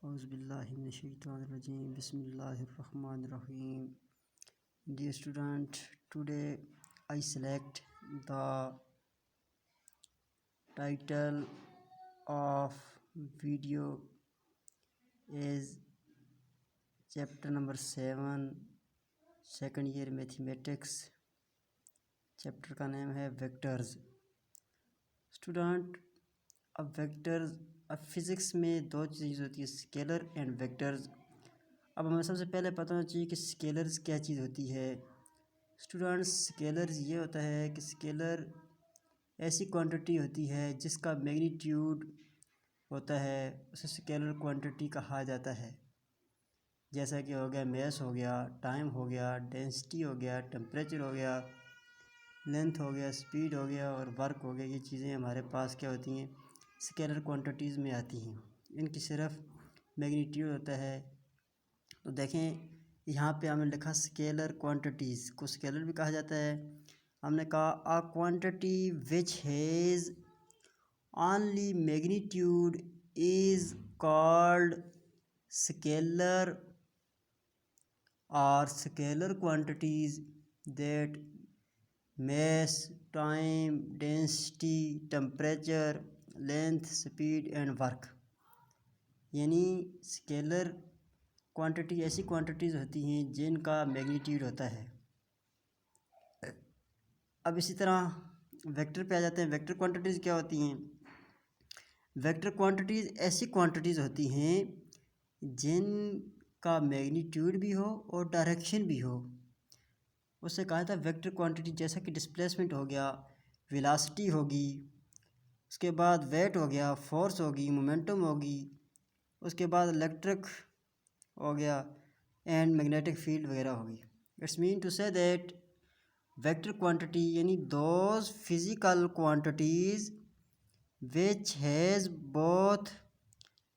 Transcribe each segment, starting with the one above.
Auzubillahiminash-shaytanir-rajim. Bismillahir-rahmanir-rahim. Dear student, today I select the title of video is chapter number 7, second year mathematics. Chapter का नाम है vectors. Student, अब vectors, अब physics में दो चीज़ होती है, स्केलर एंड वेक्टर्स. अब हमें सबसे पहले पता होना चाहिए कि स्केलर्स क्या चीज़ होती है. स्टूडेंट्स, स्केलर्स ये होता है कि स्केलर ऐसी क्वांटिटी होती है जिसका मैग्नीट्यूड होता है, उसे स्केलर क्वांटिटी कहा जाता है. जैसा कि हो गया मास हो गया, टाइम हो गया, डेंसिटी हो गया, टेम्परेचर हो गया, लेंथ हो गया, स्पीड हो गया और वर्क हो गया. ये चीज़ें हमारे पास क्या होती हैं, स्केलर क्वांटिटीज़ में आती हैं. इनकी सिर्फ मैग्नीट्यूड होता है. तो देखें, यहाँ पे हमने लिखा स्केलर क्वांटिटीज़ को स्केलर भी कहा जाता है. हमने कहा a quantity which has only magnitude is called scalar और scalar quantities that mass, time, density, temperature, length, speed and work. यानी स्केलर क्वांटिटी ऐसी क्वांटिटीज़ होती हैं जिनका मैग्नीट्यूड होता है. अब इसी तरह वेक्टर पे आ जाते हैं. वेक्टर क्वांटिटीज़ क्या होती हैं? वेक्टर क्वांटिटीज़ ऐसी क्वांटिटीज़ होती हैं जिनका मैग्नीट्यूड भी हो और डायरेक्शन भी हो. उससे कहा था वेक्टर क्वांटिटी. जैसा कि डिस्प्लेसमेंट हो गया, वेलोसिटी होगी, उसके बाद वेट हो गया, फोर्स होगी, मोमेंटम होगी, उसके बाद इलेक्ट्रिक हो गया एंड मैग्नेटिक फील्ड वगैरह होगी. It's mean to say that vector quantity यानी those physical quantities which has both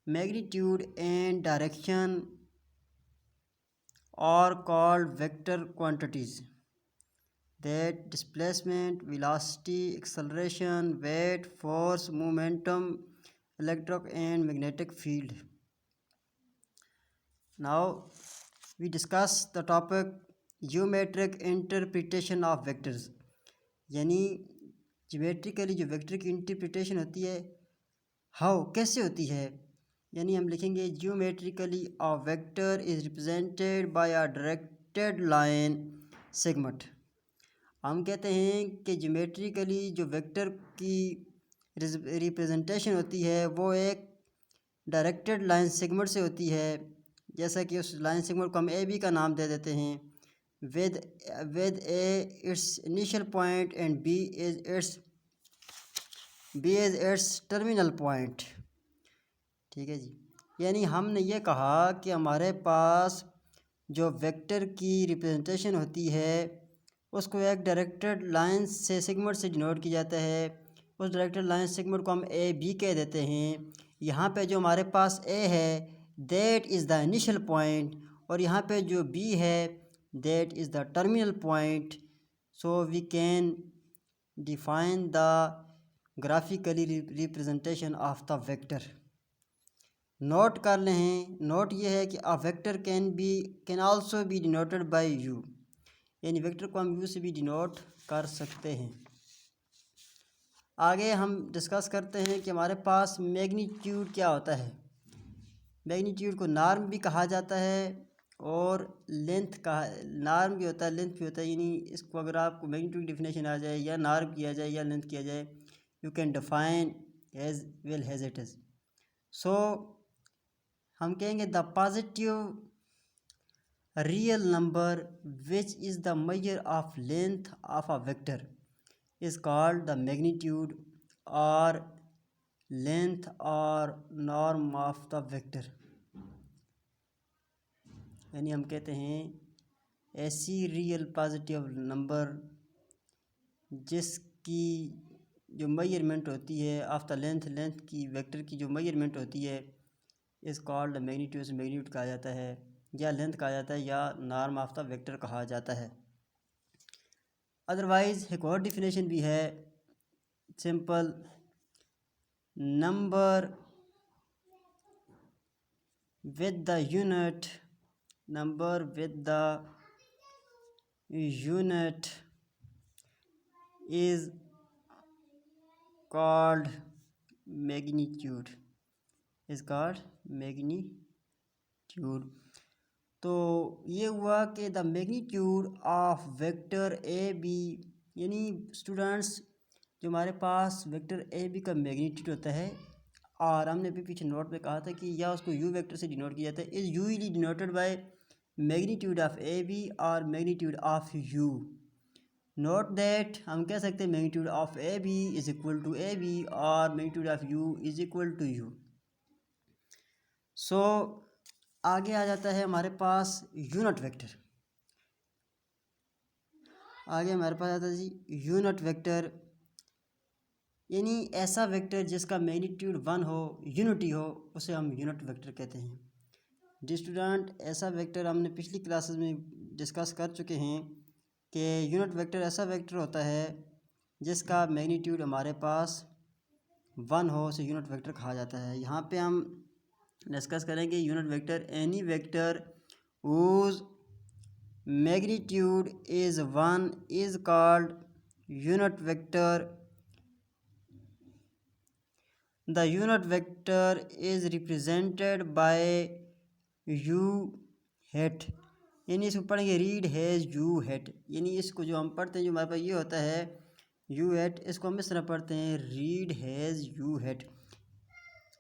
magnitude and direction are called vector quantities. That displacement, velocity, acceleration, weight, force, momentum, electric and magnetic field. Now we discuss the topic geometric interpretation of vectors. यानी geometrically जो vector की interpretation होती है, how कैसे होती है. यानी हम लिखेंगे geometrically a vector is represented by a directed line segment. हम कहते हैं कि ज्योमेट्रिकली जो वेक्टर की रिप्रेजेंटेशन होती है वो एक डायरेक्टेड लाइन सेगमेंट से होती है. जैसा कि उस लाइन सेगमेंट को हम ए बी का नाम दे देते हैं. With A its initial point and B is its terminal point. ठीक है जी. यानी हमने ये कहा कि हमारे पास जो वेक्टर की रिप्रेजेंटेशन होती है उसको एक डायरेक्टेड लाइन से सेगमेंट से डिनोट किया जाता है. उस डायरेक्टेड लाइन सेगमेंट को हम ए बी कह देते हैं. यहाँ पे जो हमारे पास ए है that is the initial point और यहाँ पे जो बी है that is the terminal point. So we can define the graphically representation of the vector. Note कर लें, नोट ये है कि a vector can also be denoted by u. यानी वेक्टर को हम यू से भी डिनोट कर सकते हैं. आगे हम डिस्कस करते हैं कि हमारे पास मैग्नीट्यूड क्या होता है. मैग्नीट्यूड को नॉर्म भी कहा जाता है और लेंथ का नॉर्म भी होता है, लेंथ भी होता है. यानी इसको अगर आपको मैग्नीट्यूड की डिफिनेशन आ जाए या नॉर्म किया जाए या लेंथ किया जाए, you can define as well as it is. So हम कहेंगे the positive real number which is the measure of length of a vector is called the magnitude or length or norm of the vector. यानी हम कहते हैं ऐसी real positive number जिसकी जो measurement होती है ऑफ द लेंथ, लेंथ की वेक्टर की जो मेजरमेंट होती है इस कॉल्ड मैग्नीट्यूड. से मैग्नीट्यूड कहा जाता है या लेंथ कहा जाता है या नॉर्म ऑफ द वेक्टर कहा जाता है. अदरवाइज़ एक और डिफिनेशन भी है, simple number with the unit number with the unit is called magnitude, is called magnitude। तो ये हुआ कि the magnitude of vector A B, यानी स्टूडेंट्स जो हमारे पास वेक्टर ए बी का मैग्नीट्यूड होता है, और हमने भी पीछे नोट में कहा था कि या उसको यू वेक्टर से डिनोट किया जाता है, is usually denoted by magnitude of A B और magnitude of u. Note that हम कह सकते हैं magnitude of A B is equal to A B और magnitude of u is equal to u. So आगे आ जाता है हमारे पास यूनिट वेक्टर। आगे हमारे पास आता है जी यूनिट वेक्टर, यानी ऐसा वेक्टर जिसका मैग्नीट्यूड 1 हो, यूनिटी हो, उसे हम यूनिट वेक्टर कहते हैं। जी स्टूडेंट, ऐसा वेक्टर हमने पिछली क्लासेस में डिस्कस कर चुके हैं कि यूनिट वेक्टर ऐसा वेक्टर होता है जिसका मैग्नीट्यूड हमारे पास 1 हो, उसे यूनिट वेक्टर कहा जाता है। यहाँ पे हम डिस्कस करेंगे unit vector, any vector whose magnitude is 1 is called unit vector। The unit vector is represented by u hat, यानी इसको पढ़ेंगे रीड हैज़ यू हैट, यानी इसको जो हम पढ़ते हैं जो हमारे पास ये होता है यू हैट, इसको हम इस तरह पढ़ते हैं read as u hat.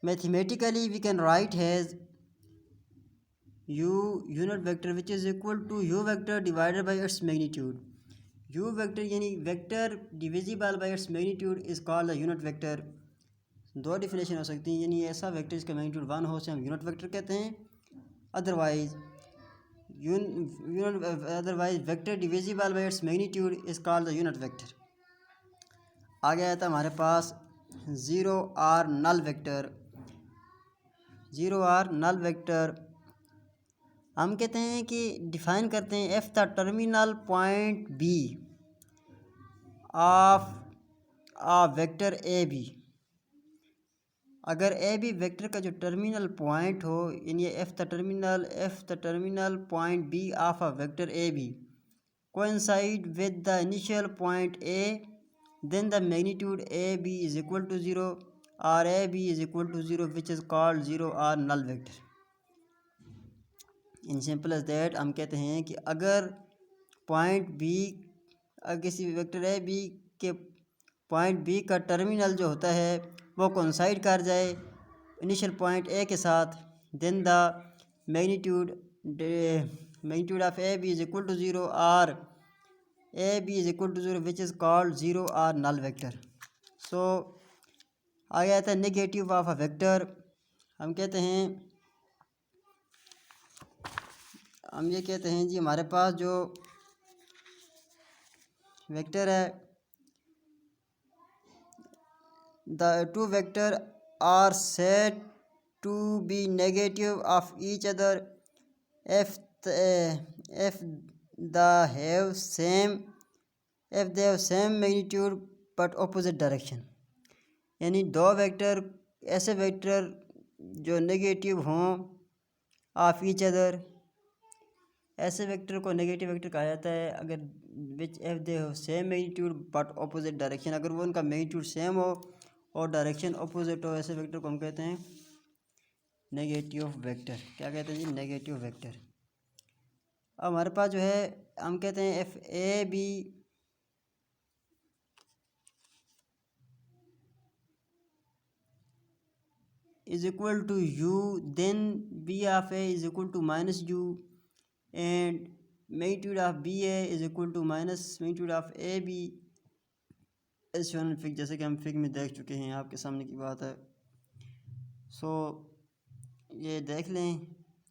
Mathematically we can write as u unit vector which is equal to u vector divided by its magnitude। u vector यानी vector divisible by its magnitude is called a unit vector। दो definition हो सकती हैं, यानी ऐसा vector जिसका magnitude 1 हो उसे हम यूनिट वेक्टर कहते हैं, otherwise vector divisible by its magnitude is called the unit vector. आगे आया था हमारे पास zero or null vector. Zero or null vector हम कहते हैं कि डिफाइन करते हैं if the terminal point B of a vector A B. अगर ए बी वेक्टर का जो टर्मिनल पॉइंट हो, यानी if the terminal point B of a vector A B coincide with the initial point A, then the magnitude A B is equal to 0 और A B is equal to 0 which is called zero or null vector. In simple as that हम कहते हैं कि अगर point B, अगर किसी vector A B के point B का टर्मिनल जो होता है वो कोइंसाइड कर जाए इनिशियल पॉइंट ए के साथ, then the magnitude of A B is equal to 0 और A B is equal to 0 which is called zero or null vector. So आगे आता है नेगेटिव ऑफ अ वेक्टर। हम ये कहते हैं जी हमारे पास जो वेक्टर है, the two vector are set to be negative of each other if they have same magnitude but opposite direction। यानी दो वेक्टर, ऐसे वेक्टर जो नेगेटिव हों ऑफ ईच अदर, ऐसे वेक्टर को नेगेटिव वेक्टर कहा जाता है अगर विच एफ दे हो same magnitude but opposite direction, अगर वो उनका मैग्नीट्यूड सेम हो और डायरेक्शन ऑपोजिट हो, ऐसे वेक्टर को हम कहते हैं नेगेटिव वेक्टर। क्या कहते हैं जी? Negative vector. अब हमारे पास जो है हम कहते हैं if A B is equal to u, then B of A is equal to minus u and magnitude of B A is equal to minus magnitude of A B as shown in fig, जैसे कि हम fig में देख चुके हैं, आपके सामने की बात है। सो ये देख लें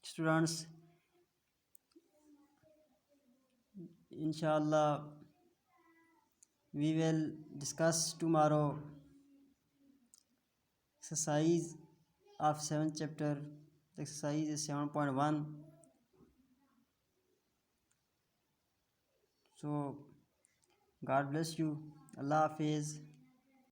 स्टूडेंट्स, इंशाल्लाह we will discuss tomorrow exercise of 7th chapter. The exercise is 7.1. So God bless you. Allah Hafiz.